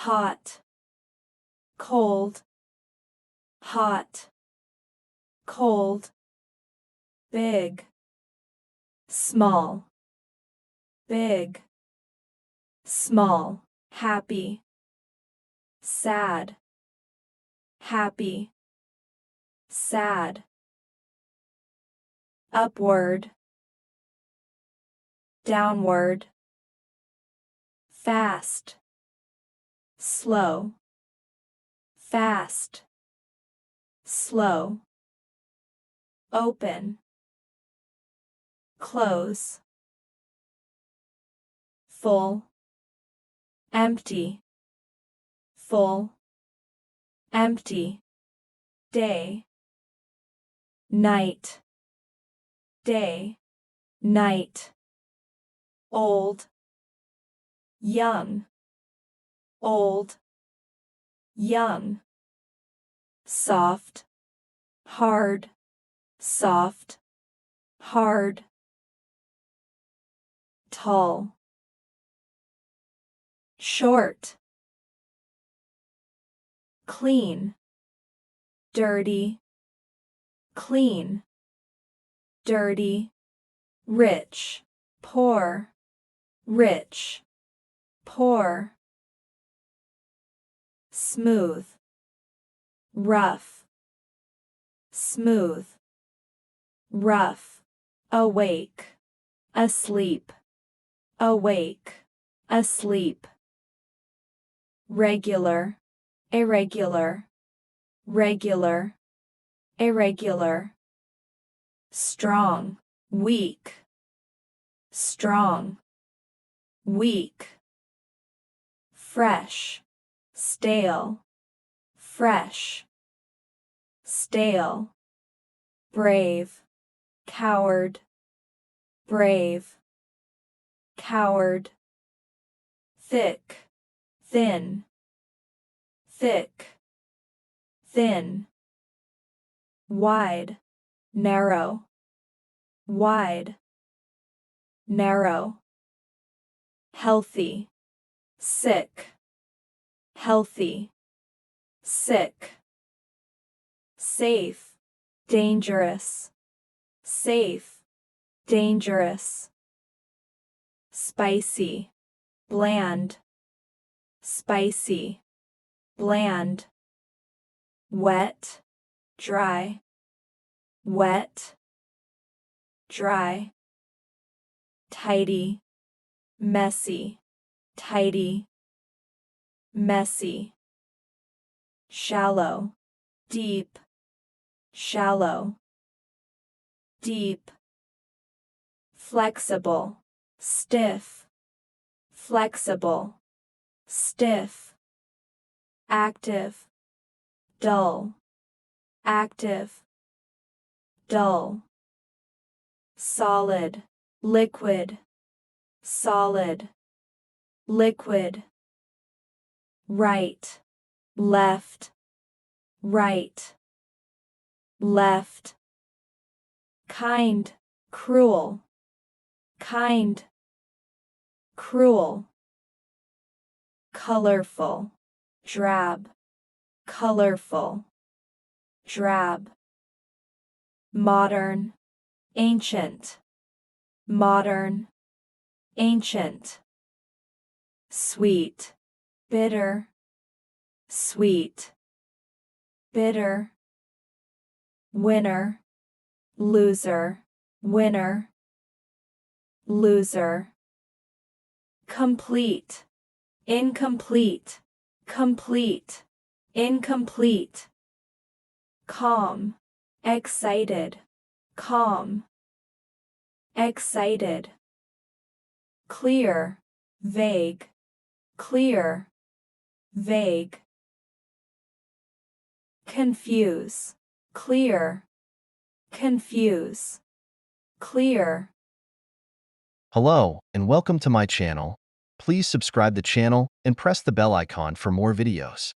hot, cold, hot, cold, big, small, big, small, happy, sad, happy, sad, upward, downward, fast, slow, fast, slow, open, close, full, empty, full, empty, day, night, day, night, old, young, old, young, soft, hard, soft, hard, tall, short, clean, dirty, clean, dirty, rich, poor, rich, poor, smooth, rough, smooth, rough, awake, asleep, awake, asleep, regular, irregular, regular, irregular, strong, weak, strong, weak, fresh, stale, fresh, stale, brave, coward, brave, coward, thick, thin, thick, thin, wide, narrow, wide, narrow, healthy, sick, healthy, sick, safe, dangerous, safe, dangerous, spicy, bland, spicy, bland, wet, dry, wet, dry, tidy, messy, tidy, messy, shallow, deep, shallow, deep, flexible, stiff, flexible, stiff, active, dull, active, dull, solid, liquid, solid, liquid, right, left, right, left, kind, cruel, kind, cruel, colorful, drab, colorful, drab, modern, ancient, modern, ancient, sweet, bitter, sweet, bitter, winner, loser, winner, loser, complete, incomplete, complete, incomplete, calm, excited, calm, excited, clear, vague, clear, vague, confuse, clear, confuse, clear. Hello, and welcome to my channel. Please subscribe the channel and press the bell icon for more videos.